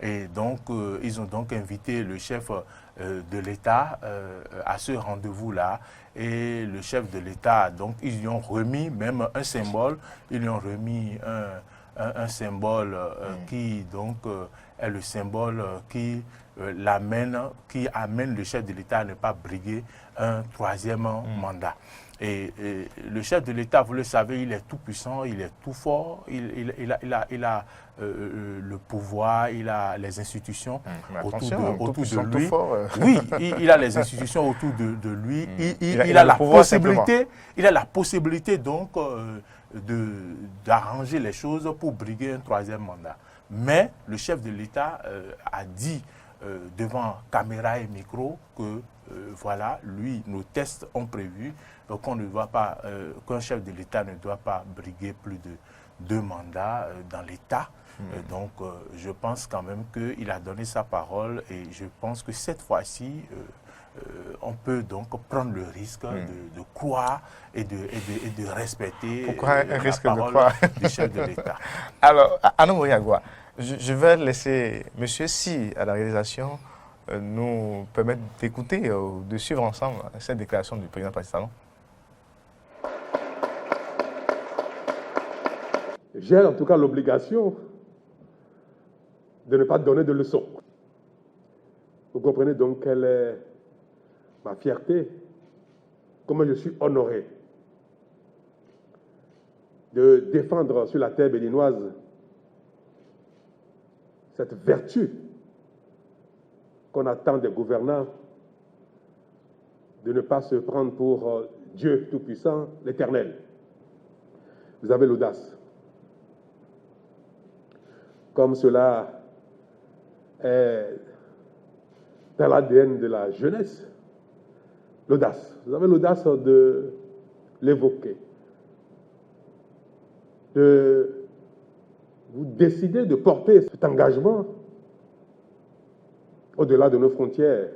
Et donc, ils ont donc invité le chef de l'État à ce rendez-vous-là. Et le chef de l'État, donc, ils lui ont remis même un symbole. Ils lui ont remis un symbole qui, donc, est le symbole qui amène le chef de l'État à ne pas briguer un troisième mandat. Et le chef de l'État, vous le savez, il est tout puissant, il est tout fort, il a le pouvoir, il a les institutions autour de lui. Fort, Oui, il a les institutions autour de lui. Il a la possibilité, donc d'arranger les choses pour briguer un troisième mandat. Mais le chef de l'État a dit devant caméra et micro que voilà, lui, nos tests ont prévu qu'on ne doit pas, qu'un chef de l'État ne doit pas briguer plus de 2 mandats dans l'État. Donc, je pense quand même qu'il a donné sa parole et je pense que cette fois-ci, on peut donc prendre le risque de croire et de respecter la parole du chef de l'État. Alors, Anna Moriagua, je vais laisser Monsieur Si à la réalisation nous permettre d'écouter ou de suivre ensemble cette déclaration du président Patrice Talon. J'ai en tout cas l'obligation de ne pas donner de leçons. Vous comprenez donc quelle est ma fierté, comment je suis honoré de défendre sur la terre béninoise cette vertu qu'on attend des gouvernants, de ne pas se prendre pour Dieu Tout-Puissant, l'Éternel. Vous avez l'audace. Comme cela est dans l'ADN de la jeunesse, l'audace. Vous avez l'audace de l'évoquer, de vous décider de porter cet engagement au-delà de nos frontières.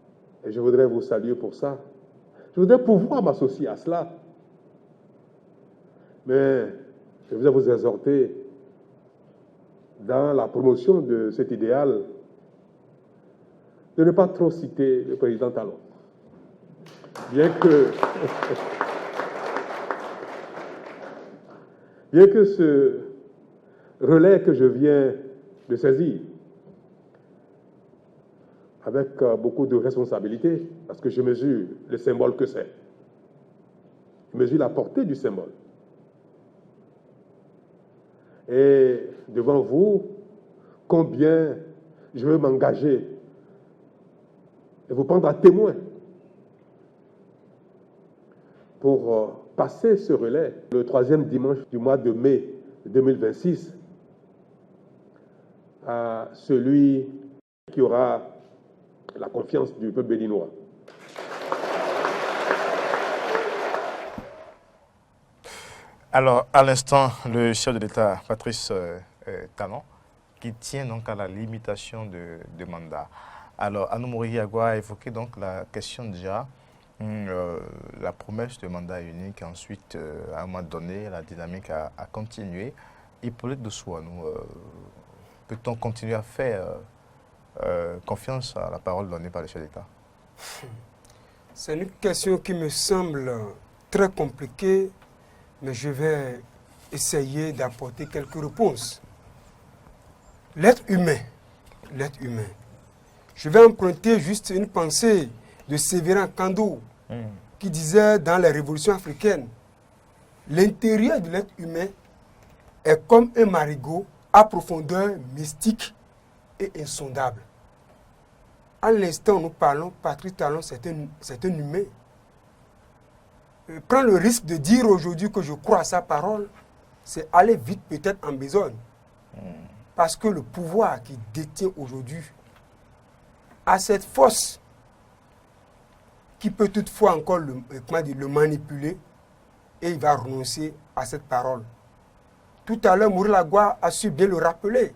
Et je voudrais vous saluer pour ça. Je voudrais pouvoir m'associer à cela. Mais je voudrais vous exhorter dans la promotion de cet idéal de ne pas trop citer le président Talon. Bien que ce relais que je viens de saisir avec beaucoup de responsabilité, parce que je mesure le symbole que c'est. Je mesure la portée du symbole. Et devant vous, combien je veux m'engager et vous prendre à témoin pour passer ce relais le 3e dimanche du mois de mai 2026 à celui qui aura la confiance du peuple béninois. Alors, à l'instant, le chef de l'État, Patrice Talon, qui tient donc à la limitation de mandat. Alors, Anna Moriagua a évoqué donc la question déjà, la promesse de mandat unique, ensuite, à un moment donné, la dynamique a continué. Hippolyte Dossoanou, peut-on continuer à faire confiance à la parole donnée par le chef d'État? C'est une question qui me semble très compliquée, mais je vais essayer d'apporter quelques réponses. L'être humain, je vais emprunter juste une pensée de Sévérin Kando, qui disait dans les révolutions africaines, l'intérieur de l'être humain est comme un marigot à profondeur mystique et insondable. À l'instant où nous parlons, Patrice Talon, c'est un humain. Je prends le risque de dire aujourd'hui que je crois à sa parole, c'est aller vite peut-être en besogne. Parce que le pouvoir qu'il détient aujourd'hui a cette force qui peut toutefois encore le manipuler et il va renoncer à cette parole. Tout à l'heure, Moriagua a su bien le rappeler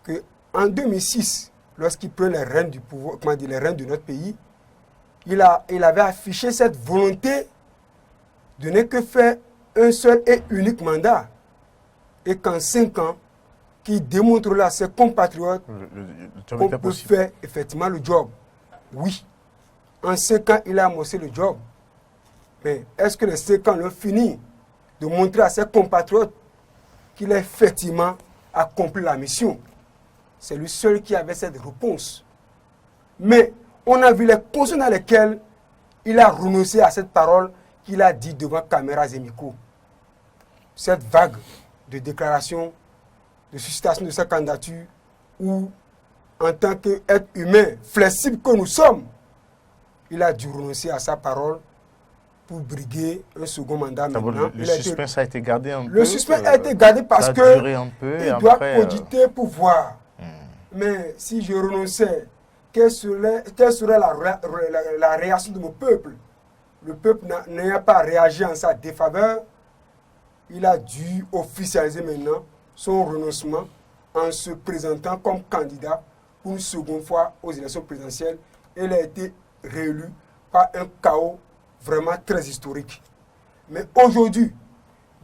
qu'en 2006, lorsqu'il prend les rênes du pouvoir, les rênes de notre pays, il avait affiché cette volonté de ne que faire un seul et unique mandat. Et qu'en 5 ans, qu'il démontre là à ses compatriotes qu'on peut faire effectivement le job. Oui, en 5 ans, il a amorcé le job. Mais est-ce que les 5 ans l'ont fini de montrer à ses compatriotes qu'il a effectivement accompli la mission? C'est lui seul qui avait cette réponse. Mais on a vu les conditions dans lesquelles il a renoncé à cette parole qu'il a dit devant caméras et micros. Cette vague de déclarations, de suscitation de sa candidature, où, en tant qu'être humain flexible que nous sommes, il a dû renoncer à sa parole pour briguer un second mandat maintenant. Le suspense a été gardé un peu. Le suspense a été gardé parce qu'il doit cogiter pour voir. Mais si je renonçais, quelle serait la réaction de mon peuple? Le peuple n'ayant pas réagi en sa défaveur, il a dû officialiser maintenant son renoncement en se présentant comme candidat pour une seconde fois aux élections présidentielles. Il a été réélu par un chaos vraiment très historique. Mais aujourd'hui,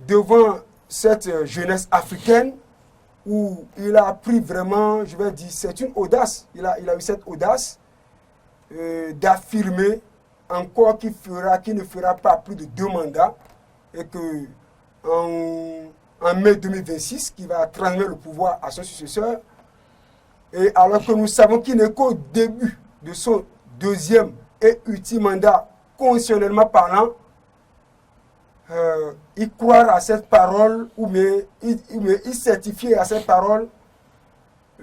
devant cette jeunesse africaine, où il a pris vraiment, je vais dire, c'est une audace, il a eu cette audace d'affirmer encore qu'il ne fera pas plus de 2 mandats et que en mai 2026, qu'il va transmettre le pouvoir à son successeur, et alors que nous savons qu'il n'est qu'au début de son 2e et ultime mandat, constitutionnellement parlant, y croire à cette parole ou y certifier à cette parole,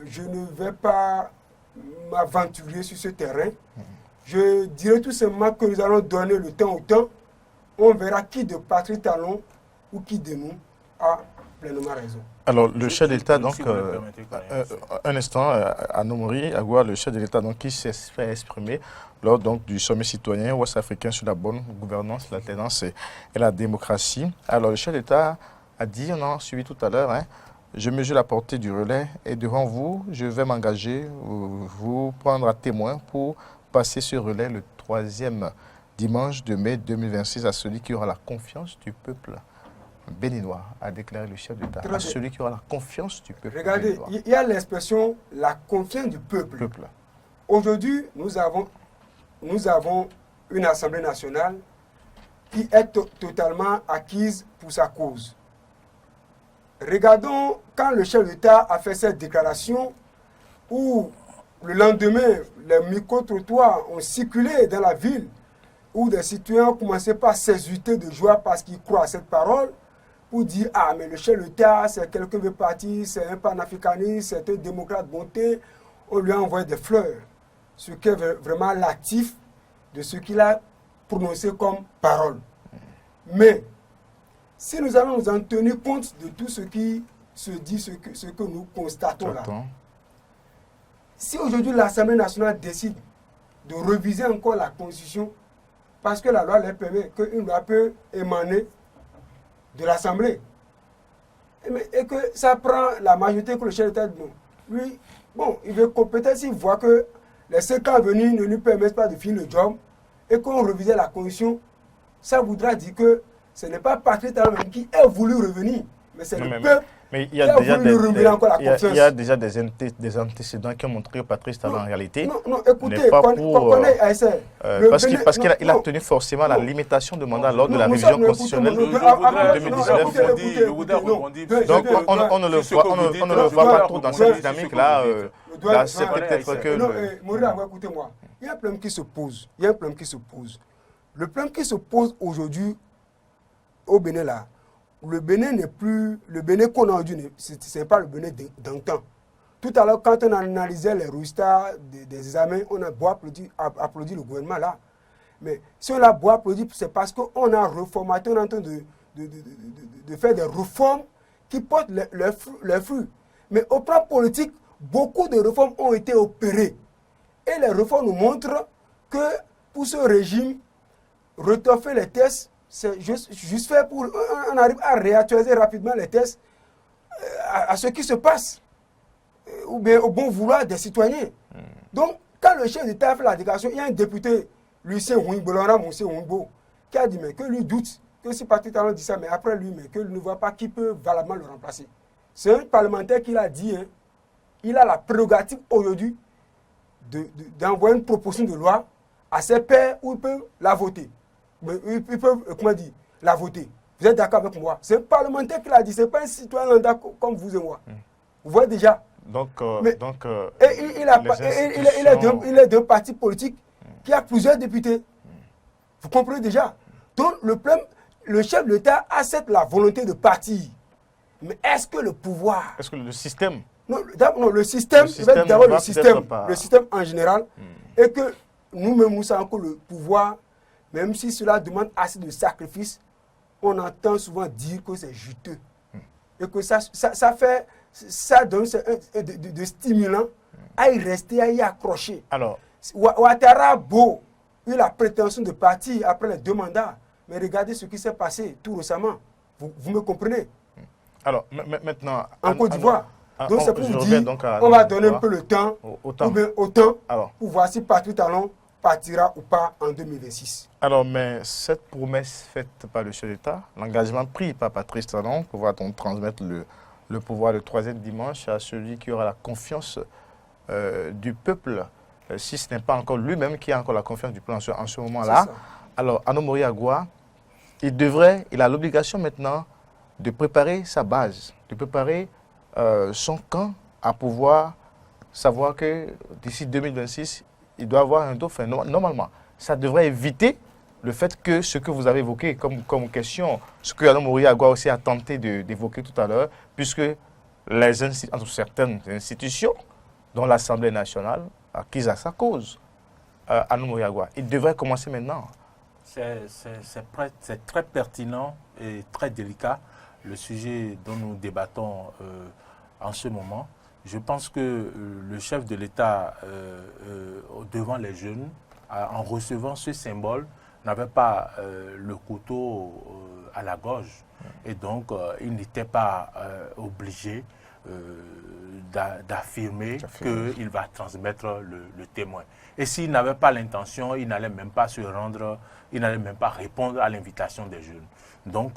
je ne vais pas m'aventurer sur ce terrain. Je dirais tout simplement que nous allons donner le temps au temps. On verra qui de Patrice Talon ou qui de nous a pleinement raison. Alors, le chef de l'État, donc, un instant, à Nomori, Agua, le chef de l'État, donc, qui s'est fait exprimer lors donc, du sommet citoyen ouest-africain sur la bonne gouvernance, l'alternance et la démocratie. Alors, le chef de l'État a dit, on a suivi tout à l'heure, hein, je mesure la portée du relais et devant vous, je vais m'engager, vous prendre à témoin pour passer ce relais le 3e dimanche de mai 2026 à celui qui aura la confiance du peuple béninois, a déclaré le chef d'État, à celui qui aura la confiance du peuple. Regardez, il y a l'expression la confiance du peuple. Aujourd'hui, nous avons une Assemblée nationale qui est totalement acquise pour sa cause. Regardons quand le chef d'État a fait cette déclaration où le lendemain, les micro-trottoirs ont circulé dans la ville, où des citoyens ont commencé par s'exulter de joie parce qu'ils croient à cette parole, pour dire « Ah, mais le chef de l'État, c'est quelqu'un de parti, c'est un panafricaniste, c'est un démocrate bonté. » On lui a envoyé des fleurs, ce qui est vraiment l'actif de ce qu'il a prononcé comme parole. Mais, si nous allons nous en tenir compte de tout ce qui se dit, ce que nous constatons là, si aujourd'hui l'Assemblée nationale décide de réviser encore la Constitution, parce que la loi leur permet qu'une loi peut émaner de l'Assemblée, et que ça prend la majorité que le chef d'État dit non. Lui, bon, il veut peut-être s'il voit que les 5 ans à venir ne lui permettent pas de finir le job, et qu'on révisait la Constitution, ça voudra dire que ce n'est pas Patrice Talon qui a voulu revenir, mais c'est le peuple. Mais il y a déjà des antécédents qui ont montré que Patrice Talon, en réalité, écoutez, parce qu'il a tenu forcément la limitation de mandat lors de la révision constitutionnelle de 2019. Donc, on ne le voit pas trop dans cette dynamique-là. C'est peut-être que... Mourira, écoutez-moi. Il y a un problème qui se pose. Le problème qui se pose aujourd'hui au Bénin, là, le Bénin n'est plus... Le Bénin qu'on a aujourd'hui, ce n'est pas le Bénin d'antan. Tout à l'heure, quand on analysait les résultats des examens, on a beau applaudi le gouvernement là. Mais si on a beau applaudir, c'est parce qu'on a reformaté, on est en train de faire des réformes qui portent leurs fruits. Mais au plan politique, beaucoup de réformes ont été opérées. Et les réformes nous montrent que pour ce régime, retoffer les tests, c'est juste fait pour... On arrive à réactualiser rapidement les tests à ce qui se passe, ou bien au bon vouloir des citoyens. Donc, quand le chef d'État a fait la déclaration, il y a un député, Lucien Ouingbo, qui a dit mais que lui doute que si Patrice Talon dit ça, mais après lui, mais qu'il ne voit pas qui peut valablement le remplacer. C'est un parlementaire qui l'a dit, hein, il a la prérogative aujourd'hui d'envoyer une proposition de loi à ses pairs où ils peuvent la voter. Mais ils peuvent, comment dire, la voter. Vous êtes d'accord avec moi? C'est un parlementaire qui l'a dit, ce n'est pas un citoyen lambda comme vous et moi. Vous voyez déjà. Il est d'un parti politique qui a plusieurs députés. Vous comprenez déjà. Donc le chef de l'État a cette la volonté de partir. Mais est-ce que le pouvoir... Est-ce que le système... Non, le système, d'abord le système en général, et que nous-mêmes, nous savons que le pouvoir, même si cela demande assez de sacrifices, on entend souvent dire que c'est juteux. Et que ça donne de stimulant à y rester, à y accrocher. Alors, Ouattara Beau eut la prétention de partir après les 2 mandats. Mais regardez ce qui s'est passé tout récemment. Vous me comprenez? alors maintenant... En Côte d'Ivoire. Donc c'est pour vous dire, on va donner un peu le temps, autant pour voir si Patrice Talon partira ou pas en 2026. Alors, mais cette promesse faite par le chef d'État, l'engagement pris par Patrice Talon, pour pouvoir donc transmettre le pouvoir le 3e dimanche à celui qui aura la confiance du peuple, si ce n'est pas encore lui-même qui a encore la confiance du peuple en ce moment-là. Alors, Anomori Agua, il a l'obligation maintenant de préparer sa base, de préparer son camp à pouvoir savoir que d'ici 2026, il doit avoir un dauphin. Normalement, ça devrait éviter le fait que ce que vous avez évoqué comme question, ce que Anomori Agua aussi a tenté d'évoquer tout à l'heure, puisque certaines institutions, dont l'Assemblée nationale, acquise à sa cause, Anomori Agua, il devrait commencer maintenant. C'est très pertinent et très délicat le sujet dont nous débattons en ce moment. Je pense que le chef de l'État, devant les jeunes, en recevant ce symbole, n'avait pas le couteau à la gorge. Et donc, il n'était pas obligé d'affirmer qu'il va transmettre le témoin. Et s'il n'avait pas l'intention, il n'allait même pas se rendre, il n'allait même pas répondre à l'invitation des jeunes. Donc,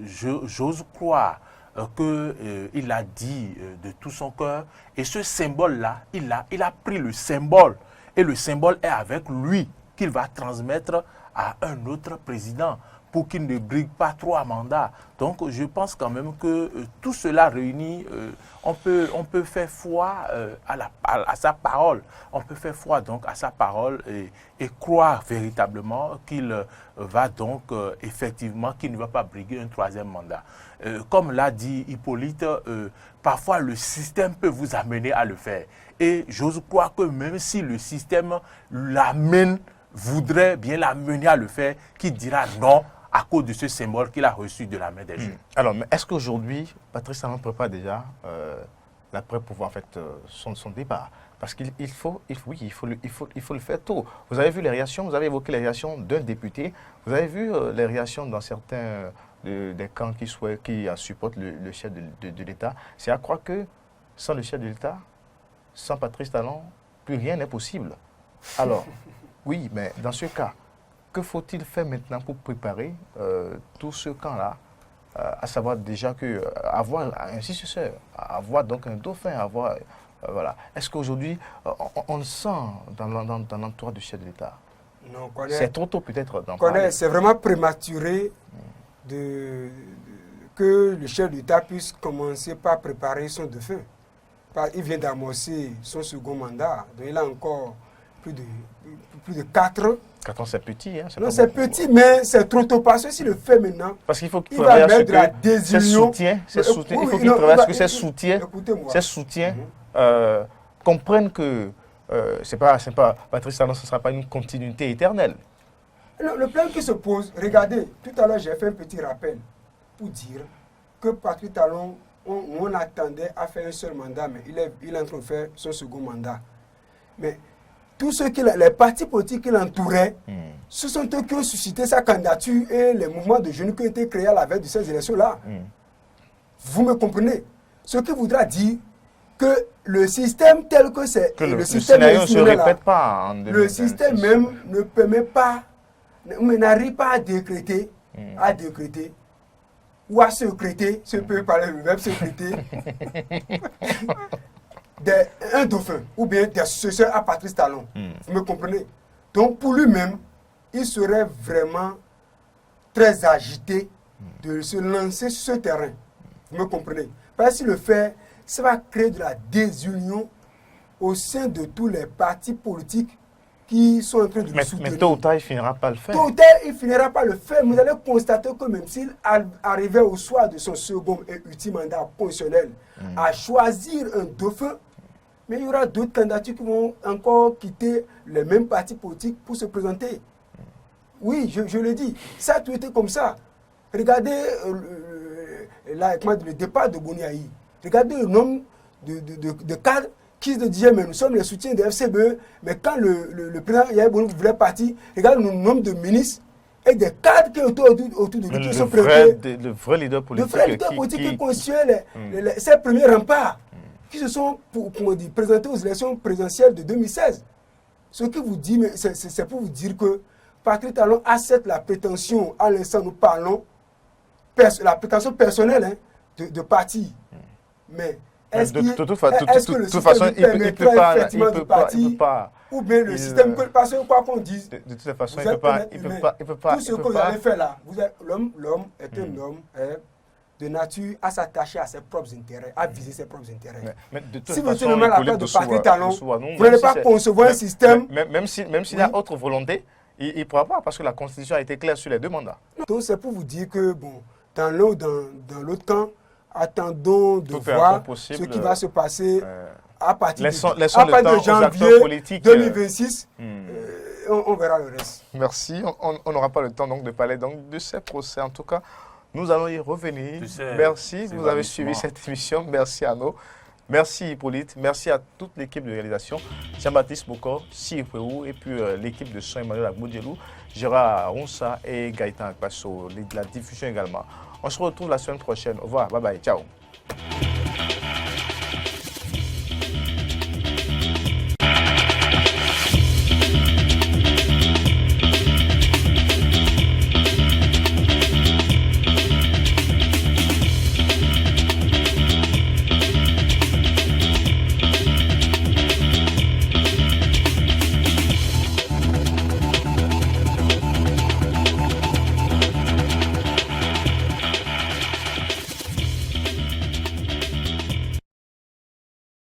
j'ose croire qu'il a dit de tout son cœur. Et ce symbole-là, il a pris le symbole. Et le symbole est avec lui qu'il va transmettre à un autre président pour qu'il ne brigue pas 3 mandats. Donc, je pense quand même que tout cela réuni, on peut faire foi à sa parole. On peut faire foi donc à sa parole et croire véritablement qu'il va donc effectivement, qu'il ne va pas briguer un 3e mandat. Comme l'a dit Hippolyte, parfois le système peut vous amener à le faire. Et j'ose croire que même si le système voudrait bien l'amener à le faire, qu'il dira non à cause de ce symbole qu'il a reçu de la main des jeunes. Alors, mais est-ce qu'aujourd'hui, Patrice Talon prépare déjà l'après-pouvoir, en fait, son départ? Parce qu'il faut le faire tôt. Vous avez vu les réactions, vous avez évoqué les réactions d'un député, vous avez vu les réactions dans certains des camps qui supportent le chef de l'État. C'est à croire que sans le chef de l'État, sans Patrice Talon, plus rien n'est possible. Alors, oui, mais dans ce cas, que faut-il faire maintenant pour préparer tout ce camp-là, à savoir déjà avoir un successeur, avoir donc un dauphin, avoir... voilà. Est-ce qu'aujourd'hui, on le sent dans l'entourage du chef de l'État? Non, c'est trop tôt peut-être d'en parler. C'est vraiment prématuré que le chef de l'État puisse commencer par préparer son dauphin. Il vient d'amorcer son 2e mandat, donc il a encore plus de 4 ans. 4 ans, c'est petit. Hein, non, c'est petit, mais c'est trop tôt. Parce que s'il le fait maintenant, parce qu'il faut qu'il va mettre de la désunion. Il faut qu'il travaille à ce que ses soutiens comprennent que c'est pas Patrice Talon, ce ne sera pas une continuité éternelle. Non, le plan qui se pose, regardez, tout à l'heure j'ai fait un petit rappel pour dire que Patrice Talon, on attendait à faire un seul mandat, mais il est en train de faire son 2e mandat. Mais tous les partis politiques qui l'entouraient, ce sont eux qui ont suscité sa candidature et les mouvements de jeunes qui ont été créés à la veille de ces élections-là. Vous me comprenez? Ce qui voudra dire que le système tel que c'est... Le système ne se répète pas en 2026. Le système même ne permet pas, n'arrive pas à décréter, ou à secréter, si on peut parler le verbe secréter, un dauphin ou bien des successeurs à Patrice Talon. Vous me comprenez? Donc pour lui-même, il serait vraiment très agité de se lancer sur ce terrain. Vous me comprenez? Parce que s'il le fait, ça va créer de la désunion au sein de tous les partis politiques qui sont en train de le soutenir. Mais tôt ou tard, il finira par le faire. Tôt ou tard, il finira par le faire. Vous allez constater que même s'il arrivait au soir de son second et ultime mandat constitutionnel à choisir un dauphin, mais il y aura d'autres candidatures qui vont encore quitter les mêmes partis politiques pour se présenter. Oui, je le dis. Ça a tout été comme ça. Regardez le départ de Boniaï. Regardez le nombre de cadres qui se disaient, mais nous sommes les soutiens de FCBE. Mais quand le président Yahi Boni voulait partir, regardez le nombre de ministres et des cadres qui étaient autour de lui qui sont présentés. Le vrai leader politique. Le vrai leader politique qui constituait ses premiers remparts, qui se sont présentés aux élections présidentielles de 2016. Ce que vous dit, c'est pour vous dire que Patrick Talon a cette la prétention, à l'instant nous parlons, la prétention personnelle hein, de parti. Mais est-ce que le système lui permettra effectivement de partir ou bien le système, parce que quoi qu'on dise, de toute façon, il ne peut pas. Tout ce que vous avez fait là, l'homme est un homme de nature à s'attacher à ses propres intérêts, à viser ses propres intérêts. Si vous tenez mal à la place de Patrick Talon, vous n'allez pas concevoir un système. Même s'il y a autre volonté, il ne pourra pas, parce que la Constitution a été claire sur les 2 mandats. Donc c'est pour vous dire que, bon, dans l'un ou dans l'autre camp, attendons de voir ce qui va se passer à partir de janvier 2026. On verra le reste. Merci. On n'aura pas le temps donc, de parler donc, de ces procès. En tout cas, nous allons y revenir. Merci. Vous avez suivi cette émission. Merci Arnaud. Merci Hippolyte, merci à toute l'équipe de réalisation, Jean-Baptiste Bokor, Sirifeu et puis l'équipe de son Emmanuel Agbodelou, Gérard Ronsa et Gaëtan Akpasso, la diffusion également. On se retrouve la semaine prochaine. Au revoir, bye bye, ciao.